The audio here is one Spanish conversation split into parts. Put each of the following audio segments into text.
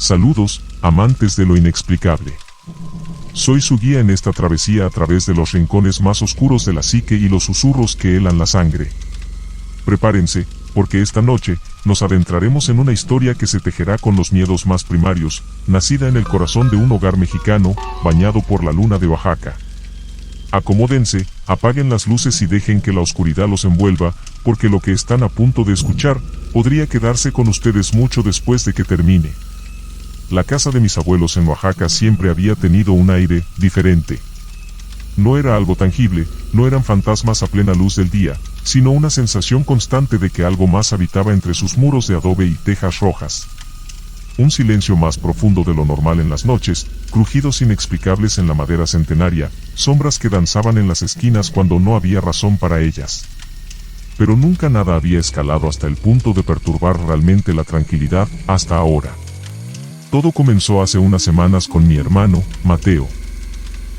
Saludos, amantes de lo inexplicable. Soy su guía en esta travesía a través de los rincones más oscuros de la psique y los susurros que helan la sangre. Prepárense, porque esta noche, nos adentraremos en una historia que se tejerá con los miedos más primarios, nacida en el corazón de un hogar mexicano, bañado por la luna de Oaxaca. Acomódense, apaguen las luces y dejen que la oscuridad los envuelva, porque lo que están a punto de escuchar, podría quedarse con ustedes mucho después de que termine. La casa de mis abuelos en Oaxaca siempre había tenido un aire diferente. No era algo tangible, no eran fantasmas a plena luz del día, sino una sensación constante de que algo más habitaba entre sus muros de adobe y tejas rojas. Un silencio más profundo de lo normal en las noches, crujidos inexplicables en la madera centenaria, sombras que danzaban en las esquinas cuando no había razón para ellas. Pero nunca nada había escalado hasta el punto de perturbar realmente la tranquilidad, hasta ahora. Todo comenzó hace unas semanas con mi hermano, Mateo.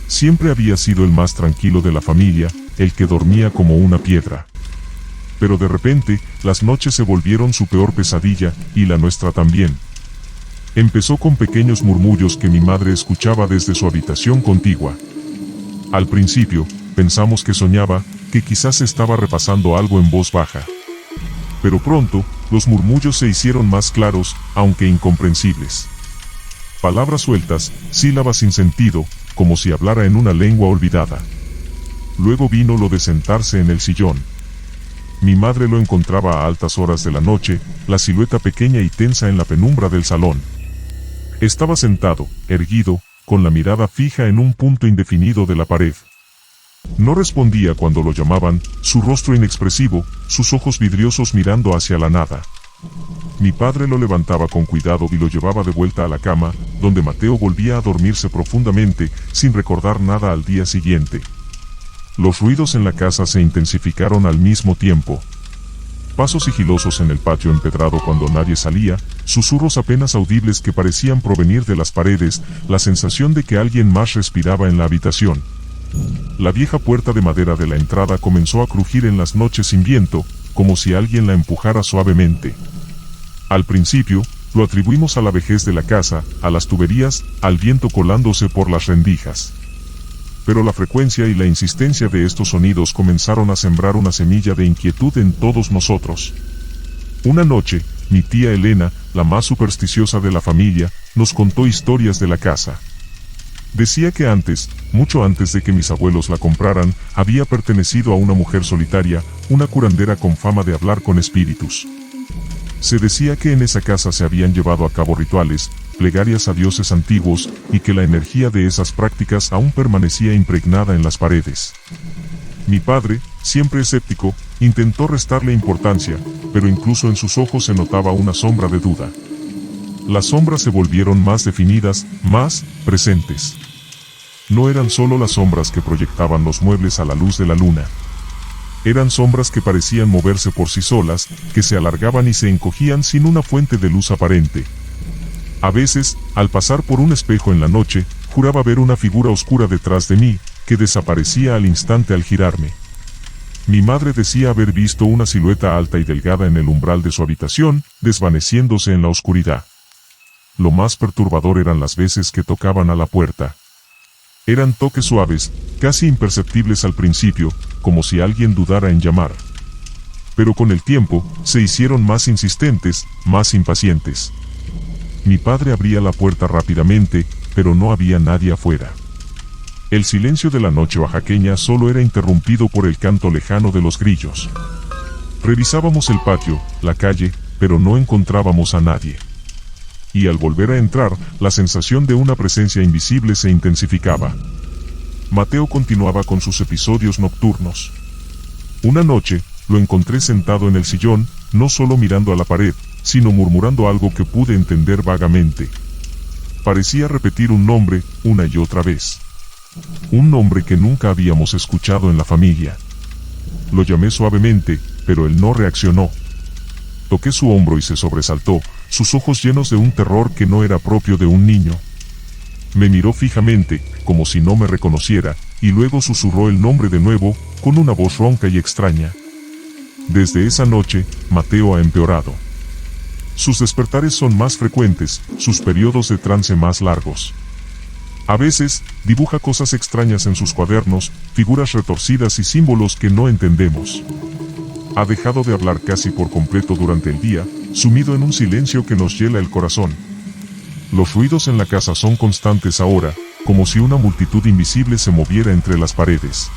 Siempre había sido el más tranquilo de la familia, el que dormía como una piedra. Pero de repente, las noches se volvieron su peor pesadilla, y la nuestra también. Empezó con pequeños murmullos que mi madre escuchaba desde su habitación contigua. Al principio, pensamos que soñaba, que quizás estaba repasando algo en voz baja. Pero pronto, los murmullos se hicieron más claros, aunque incomprensibles. Palabras sueltas, sílabas sin sentido, como si hablara en una lengua olvidada. Luego vino lo de sentarse en el sillón. Mi madre lo encontraba a altas horas de la noche, la silueta pequeña y tensa en la penumbra del salón. Estaba sentado, erguido, con la mirada fija en un punto indefinido de la pared. No respondía cuando lo llamaban, su rostro inexpresivo, sus ojos vidriosos mirando hacia la nada. Mi padre lo levantaba con cuidado y lo llevaba de vuelta a la cama, donde Mateo volvía a dormirse profundamente, sin recordar nada al día siguiente. Los ruidos en la casa se intensificaron al mismo tiempo. Pasos sigilosos en el patio empedrado cuando nadie salía, susurros apenas audibles que parecían provenir de las paredes, la sensación de que alguien más respiraba en la habitación. La vieja puerta de madera de la entrada comenzó a crujir en las noches sin viento, como si alguien la empujara suavemente. Al principio, lo atribuimos a la vejez de la casa, a las tuberías, al viento colándose por las rendijas. Pero la frecuencia y la insistencia de estos sonidos comenzaron a sembrar una semilla de inquietud en todos nosotros. Una noche, mi tía Elena, la más supersticiosa de la familia, nos contó historias de la casa. Decía que antes, mucho antes de que mis abuelos la compraran, había pertenecido a una mujer solitaria, una curandera con fama de hablar con espíritus. Se decía que en esa casa se habían llevado a cabo rituales, plegarias a dioses antiguos, y que la energía de esas prácticas aún permanecía impregnada en las paredes. Mi padre, siempre escéptico, intentó restarle importancia, pero incluso en sus ojos se notaba una sombra de duda. Las sombras se volvieron más definidas, más presentes. No eran solo las sombras que proyectaban los muebles a la luz de la luna. Eran sombras que parecían moverse por sí solas, que se alargaban y se encogían sin una fuente de luz aparente. A veces, al pasar por un espejo en la noche, juraba ver una figura oscura detrás de mí, que desaparecía al instante al girarme. Mi madre decía haber visto una silueta alta y delgada en el umbral de su habitación, desvaneciéndose en la oscuridad. Lo más perturbador eran las veces que tocaban a la puerta. Eran toques suaves, casi imperceptibles al principio, como si alguien dudara en llamar. Pero con el tiempo, se hicieron más insistentes, más impacientes. Mi padre abría la puerta rápidamente, pero no había nadie afuera. El silencio de la noche oaxaqueña solo era interrumpido por el canto lejano de los grillos. Revisábamos el patio, la calle, pero no encontrábamos a nadie. Y al volver a entrar, la sensación de una presencia invisible se intensificaba. Mateo continuaba con sus episodios nocturnos. Una noche, lo encontré sentado en el sillón, no solo mirando a la pared, sino murmurando algo que pude entender vagamente. Parecía repetir un nombre, una y otra vez. Un nombre que nunca habíamos escuchado en la familia. Lo llamé suavemente, pero él no reaccionó. Toqué su hombro y se sobresaltó, sus ojos llenos de un terror que no era propio de un niño. Me miró fijamente, como si no me reconociera, y luego susurró el nombre de nuevo, con una voz ronca y extraña. Desde esa noche, Mateo ha empeorado. Sus despertares son más frecuentes, sus periodos de trance más largos. A veces, dibuja cosas extrañas en sus cuadernos, figuras retorcidas y símbolos que no entendemos. Ha dejado de hablar casi por completo durante el día, sumido en un silencio que nos hiela el corazón. Los ruidos en la casa son constantes ahora, como si una multitud invisible se moviera entre las paredes.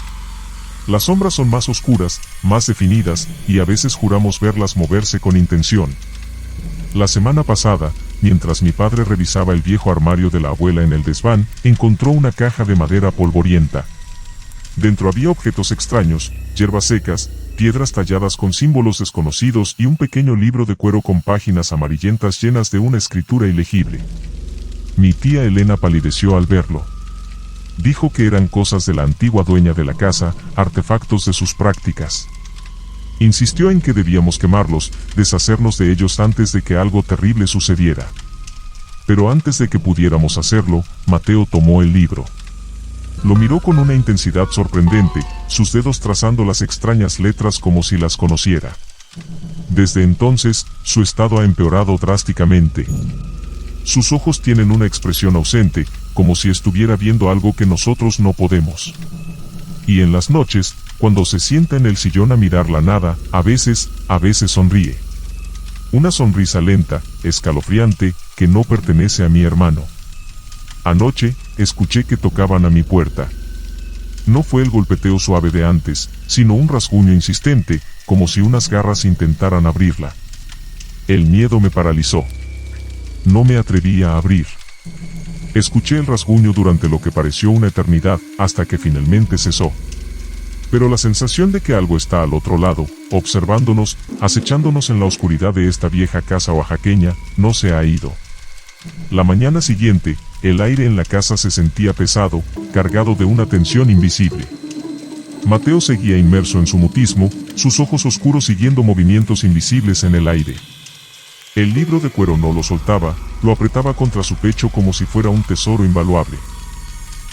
Las sombras son más oscuras, más definidas, y a veces juramos verlas moverse con intención. La semana pasada, mientras mi padre revisaba el viejo armario de la abuela en el desván, encontró una caja de madera polvorienta. Dentro había objetos extraños, hierbas secas, piedras talladas con símbolos desconocidos y un pequeño libro de cuero con páginas amarillentas llenas de una escritura ilegible. Mi tía Elena palideció al verlo. Dijo que eran cosas de la antigua dueña de la casa, artefactos de sus prácticas. Insistió en que debíamos quemarlos, deshacernos de ellos antes de que algo terrible sucediera. Pero antes de que pudiéramos hacerlo, Mateo tomó el libro. Lo miró con una intensidad sorprendente, sus dedos trazando las extrañas letras como si las conociera. Desde entonces, su estado ha empeorado drásticamente. Sus ojos tienen una expresión ausente, como si estuviera viendo algo que nosotros no podemos. Y en las noches, cuando se sienta en el sillón a mirar la nada, a veces sonríe. Una sonrisa lenta, escalofriante, que no pertenece a mi hermano. Anoche, escuché que tocaban a mi puerta. No fue el golpeteo suave de antes, sino un rasguño insistente, como si unas garras intentaran abrirla. El miedo me paralizó. No me atrevía a abrir. Escuché el rasguño durante lo que pareció una eternidad, hasta que finalmente cesó. Pero la sensación de que algo está al otro lado, observándonos, acechándonos en la oscuridad de esta vieja casa oaxaqueña, no se ha ido. La mañana siguiente, el aire en la casa se sentía pesado, cargado de una tensión invisible. Mateo seguía inmerso en su mutismo, sus ojos oscuros siguiendo movimientos invisibles en el aire. El libro de cuero no lo soltaba, lo apretaba contra su pecho como si fuera un tesoro invaluable.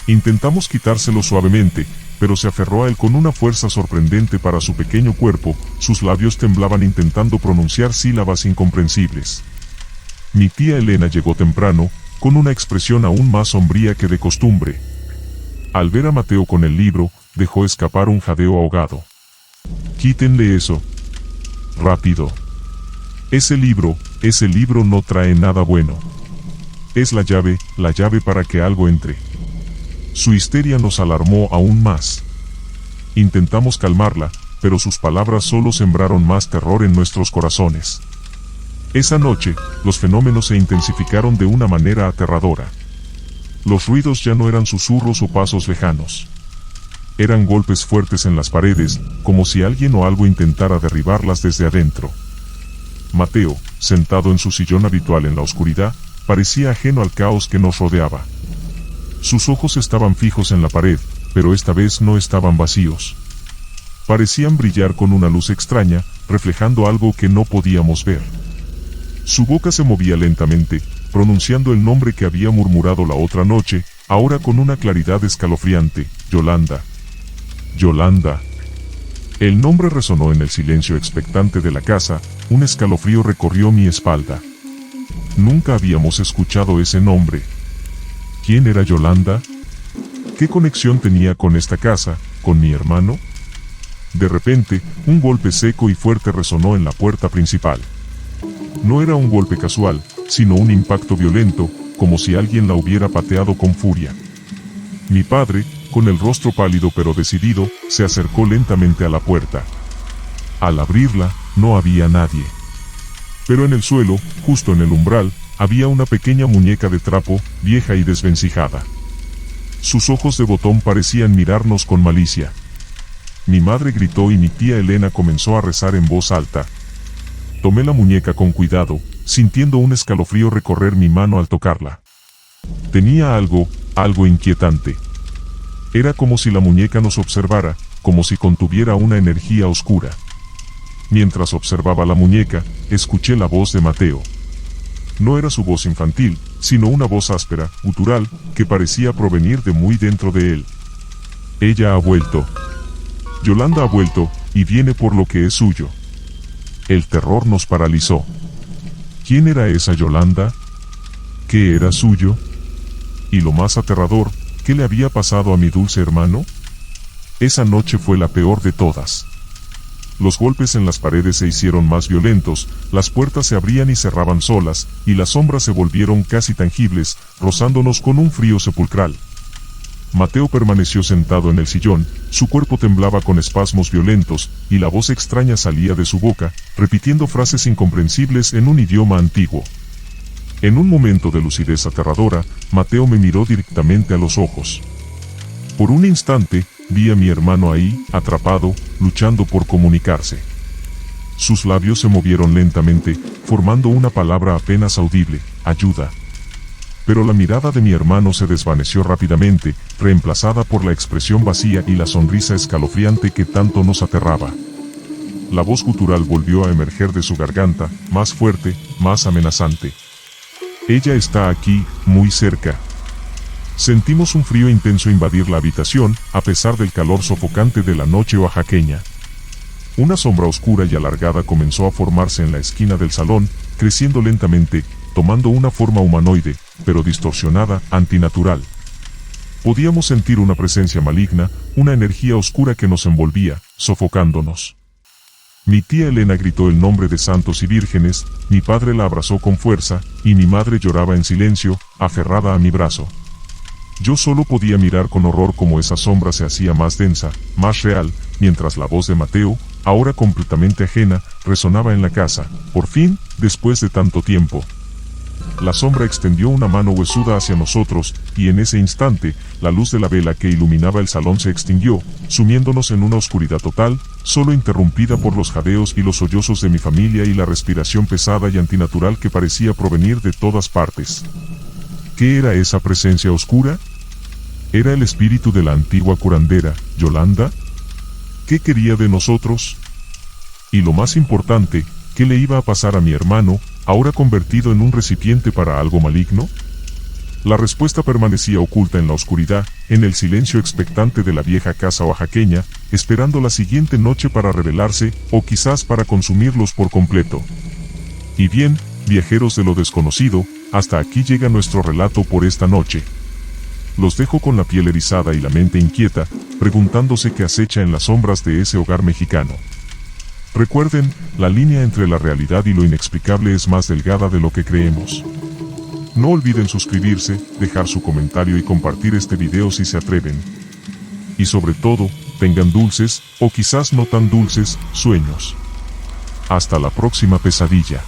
Intentamos quitárselo suavemente, pero se aferró a él con una fuerza sorprendente para su pequeño cuerpo, sus labios temblaban intentando pronunciar sílabas incomprensibles. Mi tía Elena llegó temprano, con una expresión aún más sombría que de costumbre. Al ver a Mateo con el libro, dejó escapar un jadeo ahogado. «Quítenle eso. Rápido. Ese libro no trae nada bueno. Es la llave para que algo entre». Su histeria nos alarmó aún más. Intentamos calmarla, pero sus palabras solo sembraron más terror en nuestros corazones. Esa noche, los fenómenos se intensificaron de una manera aterradora. Los ruidos ya no eran susurros o pasos lejanos. Eran golpes fuertes en las paredes, como si alguien o algo intentara derribarlas desde adentro. Mateo, sentado en su sillón habitual en la oscuridad, parecía ajeno al caos que nos rodeaba. Sus ojos estaban fijos en la pared, pero esta vez no estaban vacíos. Parecían brillar con una luz extraña, reflejando algo que no podíamos ver. Su boca se movía lentamente, pronunciando el nombre que había murmurado la otra noche, ahora con una claridad escalofriante: Yolanda. Yolanda. El nombre resonó en el silencio expectante de la casa, un escalofrío recorrió mi espalda. Nunca habíamos escuchado ese nombre. ¿Quién era Yolanda? ¿Qué conexión tenía con esta casa, con mi hermano? De repente, un golpe seco y fuerte resonó en la puerta principal. No era un golpe casual, sino un impacto violento, como si alguien la hubiera pateado con furia. Mi padre, con el rostro pálido pero decidido, se acercó lentamente a la puerta. Al abrirla, no había nadie. Pero en el suelo, justo en el umbral, había una pequeña muñeca de trapo, vieja y desvencijada. Sus ojos de botón parecían mirarnos con malicia. Mi madre gritó y mi tía Elena comenzó a rezar en voz alta. Tomé la muñeca con cuidado, sintiendo un escalofrío recorrer mi mano al tocarla. Tenía algo inquietante. Era como si la muñeca nos observara, como si contuviera una energía oscura. Mientras observaba la muñeca, escuché la voz de Mateo. No era su voz infantil, sino una voz áspera, gutural, que parecía provenir de muy dentro de él. Ella ha vuelto. Yolanda ha vuelto, y viene por lo que es suyo. El terror nos paralizó. ¿Quién era esa Yolanda? ¿Qué era suyo? Y lo más aterrador, ¿qué le había pasado a mi dulce hermano? Esa noche fue la peor de todas. Los golpes en las paredes se hicieron más violentos, las puertas se abrían y cerraban solas, y las sombras se volvieron casi tangibles, rozándonos con un frío sepulcral. Mateo permaneció sentado en el sillón, su cuerpo temblaba con espasmos violentos, y la voz extraña salía de su boca, repitiendo frases incomprensibles en un idioma antiguo. En un momento de lucidez aterradora, Mateo me miró directamente a los ojos. Por un instante, vi a mi hermano ahí, atrapado, luchando por comunicarse. Sus labios se movieron lentamente, formando una palabra apenas audible: ayuda. Pero la mirada de mi hermano se desvaneció rápidamente, reemplazada por la expresión vacía y la sonrisa escalofriante que tanto nos aterraba. La voz gutural volvió a emerger de su garganta, más fuerte, más amenazante. Ella está aquí, muy cerca. Sentimos un frío intenso invadir la habitación, a pesar del calor sofocante de la noche oaxaqueña. Una sombra oscura y alargada comenzó a formarse en la esquina del salón, creciendo lentamente, tomando una forma humanoide, pero distorsionada, antinatural. Podíamos sentir una presencia maligna, una energía oscura que nos envolvía, sofocándonos. Mi tía Elena gritó el nombre de santos y vírgenes, mi padre la abrazó con fuerza, y mi madre lloraba en silencio, aferrada a mi brazo. Yo solo podía mirar con horror cómo esa sombra se hacía más densa, más real, mientras la voz de Mateo, ahora completamente ajena, resonaba en la casa. Por fin, después de tanto tiempo. La sombra extendió una mano huesuda hacia nosotros, y en ese instante, la luz de la vela que iluminaba el salón se extinguió, sumiéndonos en una oscuridad total, solo interrumpida por los jadeos y los sollozos de mi familia y la respiración pesada y antinatural que parecía provenir de todas partes. ¿Qué era esa presencia oscura? ¿Era el espíritu de la antigua curandera, Yolanda? ¿Qué quería de nosotros? Y lo más importante, ¿qué le iba a pasar a mi hermano, ahora convertido en un recipiente para algo maligno? La respuesta permanecía oculta en la oscuridad, en el silencio expectante de la vieja casa oaxaqueña, esperando la siguiente noche para revelarse, o quizás para consumirlos por completo. Y bien, viajeros de lo desconocido, hasta aquí llega nuestro relato por esta noche. Los dejo con la piel erizada y la mente inquieta, preguntándose qué acecha en las sombras de ese hogar mexicano. Recuerden, la línea entre la realidad y lo inexplicable es más delgada de lo que creemos. No olviden suscribirse, dejar su comentario y compartir este video si se atreven. Y sobre todo, tengan dulces, o quizás no tan dulces, sueños. Hasta la próxima pesadilla.